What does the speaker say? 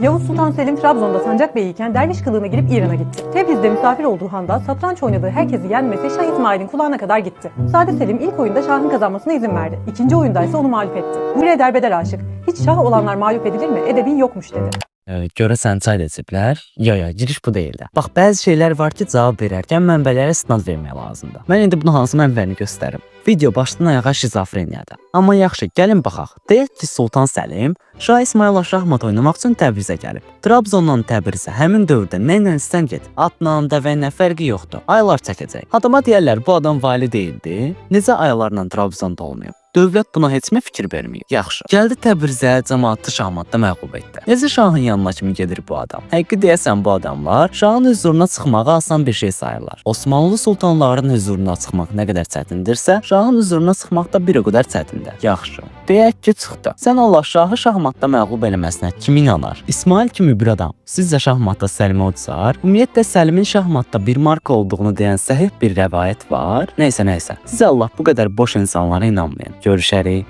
Yavuz Sultan Selim Trabzon'da sancak beyi iken derviş kılığına girip İran'a gitti. Tebriz'de misafir olduğu handa satranç oynadığı herkesi yenmesi Şah İsmail'in kulağına kadar gitti. Sade Selim ilk oyunda Şah'ın kazanmasına izin verdi. İkinci oyunda ise onu mağlup etti. Bu bile derbeder aşık. Hiç Şah olanlar mağlup edilir mi? Edebi yokmuş dedi. Görəsən çay da içiblər? Yo, giriş bu deyil də. Bax, bəzi şeylər var ki, cavab verərkən mənbələrə istinad vermək lazımdır. Mən indi bunu hansı mənbəni göstərim? Video başdan ayağa şizofreniyadır. Amma yaxşı, gəlin baxaq. Deyək ki, Sultan Səlim Şah İsmail'la şahmat oynamaq üçün Təbrizə gəlib. Trabzondan Təbrizə həmin dövrdə nə ilə istən get, atla, dəvəylə fərqi yoxdur. Aylar çəkəcək. Adama deyərlər bu adam vali deyildi. Necə aylarla Trabzonda olmayıb? Dövlət buna heç mi fikir verməyib? Yaxşı. Gəldi Təbrizə, cəmaatı şahmatda məğlub etdi. Necə şahın yanına kimi gedir bu adam? Həqiqi deyəsən bu adamlar şahın hüzuruna çıxmağı asan bir şey sayırlar. Osmanlı sultanlarının hüzuruna çıxmaq nə qədər çətindirsə, şahın hüzuruna çıxmaq da bir o qədər çətindir. Yaxşı. Deyək ki, çıxdı. Sən Allah şahı şahmatda məğlub eləməsinə kim inanar? İsmail kimi bir adam sizcə şahmatda Səlimə uçar? Ümumiyyətlə Səlimin şahmatda bir marka olduğunu deyən səhih bir rəvayət var. Nəysə. Siz Allah bu qədər boş insanlara inanmayın. Görüşərik.